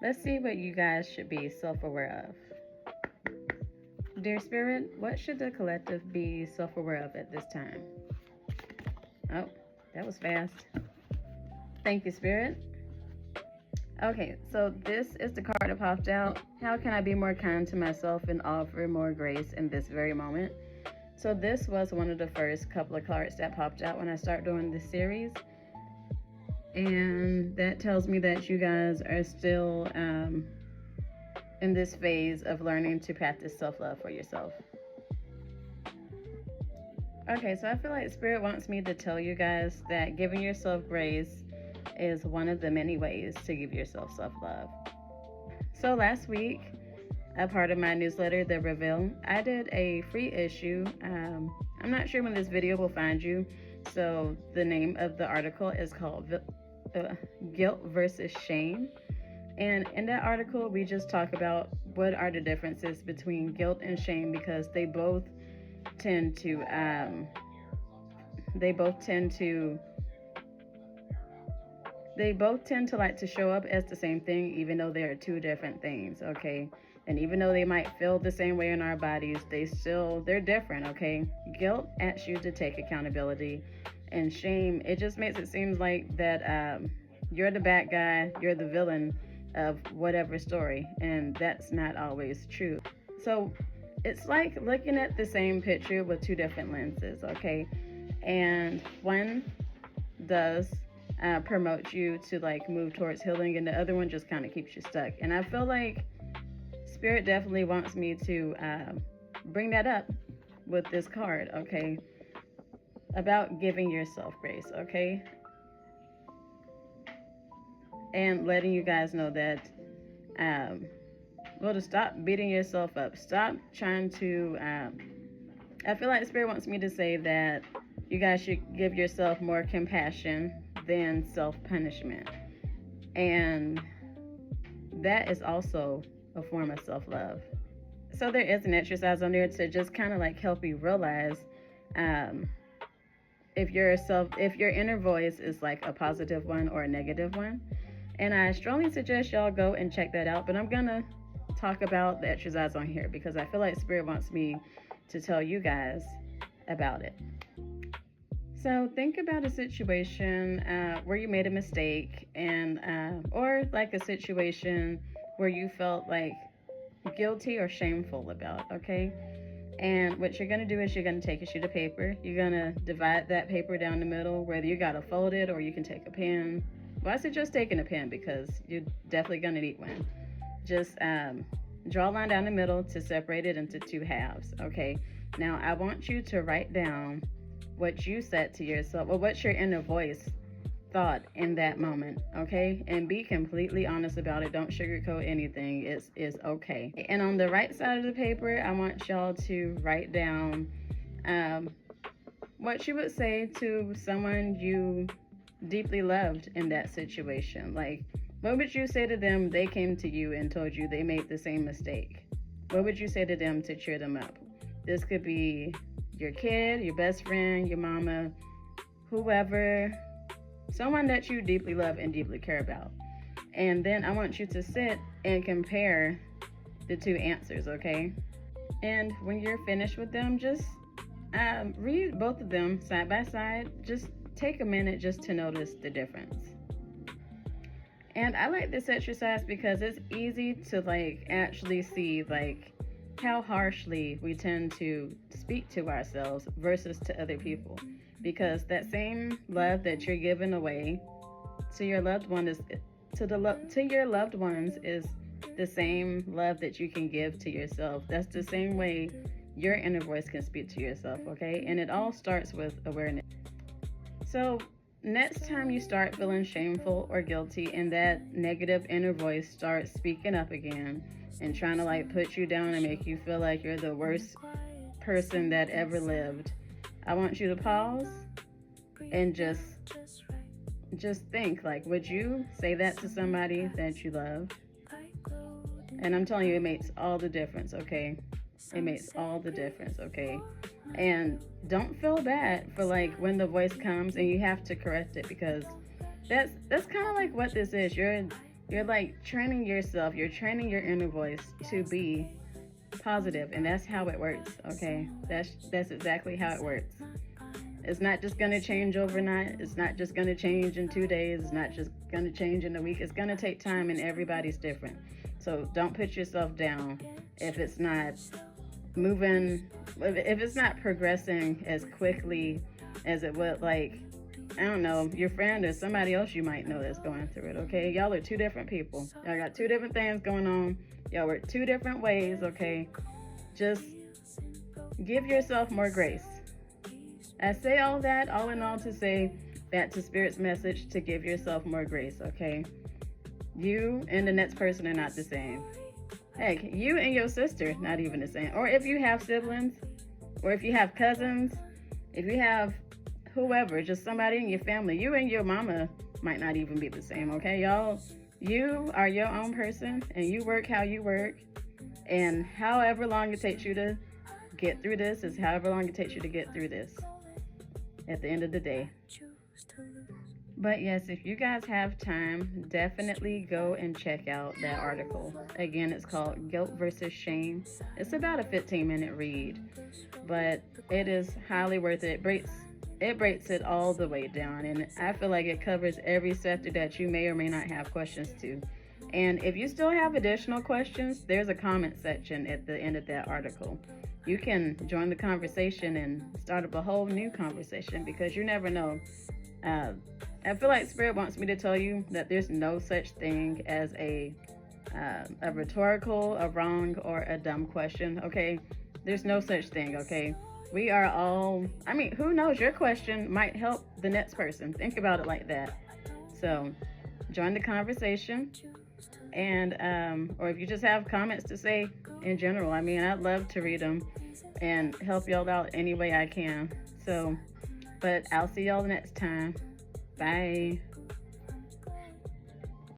Let's see what you guys should be self-aware of. Dear Spirit, what should the collective be self-aware of at this time? Oh, that was fast. Thank you, Spirit. Okay, so this is the card that popped out. How can I be more kind to myself and offer more grace in this very moment? So this was one of the first couple of cards that popped out when I started doing this series. And that tells me that you guys are still in this phase of learning to practice self-love for yourself. Okay, so I feel like Spirit wants me to tell you guys that giving yourself grace is one of the many ways to give yourself self-love. So last week, a part of my newsletter, The Reveal, I did a free issue. I'm not sure when this video will find you, so the name of the article is called Guilt versus Shame. And in that article, we just talk about what are the differences between guilt and shame, because they both tend to like to show up as the same thing, even though they are two different things, okay? And even though they might feel the same way in our bodies, they're different, okay? Guilt asks you to take accountability, and shame, it just makes it seem like that you're the bad guy, you're the villain of whatever story, and that's not always true. So it's like looking at the same picture with two different lenses, okay? And one does promote you to like move towards healing, and the other one just kind of keeps you stuck. And I feel like Spirit definitely wants me to bring that up with this card, okay? About giving yourself grace, okay? And letting you guys know that, to stop beating yourself up. Stop trying to, I feel like Spirit wants me to say that you guys should give yourself more compassion than self-punishment. And that is also a form of self-love. So there is an exercise on there to just kind of like help you realize if your inner voice is like a positive one or a negative one. And I strongly suggest y'all go and check that out. But I'm gonna talk about the exercise on here because I feel like Spirit wants me to tell you guys about it. So think about a situation where you made a mistake, and or like a situation where you felt like guilty or shameful about, okay? And what you're gonna do is you're gonna take a sheet of paper. You're gonna divide that paper down the middle, whether you gotta fold it or you can take a pen. Well, I suggest taking a pen because you're definitely gonna need one. Just draw a line down the middle to separate it into two halves, okay? Now I want you to write down what you said to yourself, or what your inner voice thought in that moment, okay? And be completely honest about it. Don't sugarcoat anything. It's okay. And on the right side of the paper, I want y'all to write down what you would say to someone you deeply loved in that situation. Like, what would you say to them? They came to you and told you they made the same mistake. What would you say to them to cheer them up? This could be your kid, your best friend, your mama, whoever, someone that you deeply love and deeply care about. And then I want you to sit and compare the two answers, okay? And when you're finished with them, just read both of them side by side. Just take a minute just to notice the difference. And I like this exercise because it's easy to like actually see like how harshly we tend to speak to ourselves versus to other people, because that same love that you're giving away to your loved one is to your loved ones is the same love that you can give to yourself. That's the same way your inner voice can speak to yourself, okay? And it all starts with awareness. So next time you start feeling shameful or guilty and that negative inner voice starts speaking up again and trying to like put you down and make you feel like you're the worst person that ever lived, I want you to pause and just think, like, would you say that to somebody that you love? And I'm telling you, it makes all the difference, okay? It makes all the difference, okay? And don't feel bad for like when the voice comes and you have to correct it, because that's kind of like what this is. You're like training yourself, you're training your inner voice to be positive, and that's how it works, okay? That's exactly how it works. It's not just going to change overnight. It's not just going to change in 2 days. It's not just going to change in a week. It's going to take time, and everybody's different. So don't put yourself down if it's not moving, if it's not progressing as quickly as it would, like, I don't know, your friend or somebody else you might know that's going through it, okay? Y'all are two different people. Y'all got two different things going on. Y'all work two different ways, okay? Just give yourself more grace. I say all that, all in all, to say that to Spirit's message to give yourself more grace, okay? You and the next person are not the same. Heck, you and your sister, not even the same. Or if you have siblings, or if you have cousins, if you have whoever, just somebody in your family, you and your mama might not even be the same, okay, y'all? You are your own person, and you work how you work, and however long it takes you to get through this is however long it takes you to get through this at the end of the day. But yes, if you guys have time, definitely go and check out that article. Again, it's called Guilt versus Shame. It's about a 15-minute read, but it is highly worth it. It breaks it all the way down, and I feel like it covers every sector that you may or may not have questions to. And if you still have additional questions, there's a comment section at the end of that article. You can join the conversation and start up a whole new conversation, because you never know. I feel like Spirit wants me to tell you that there's no such thing as a rhetorical, a wrong, or a dumb question, okay? There's no such thing, okay? We are all, I mean, who knows? Your question might help the next person. Think about it like that. So join the conversation, and or if you just have comments to say in general, I mean, I'd love to read them and help y'all out any way I can. So, but I'll see y'all next time. Bye.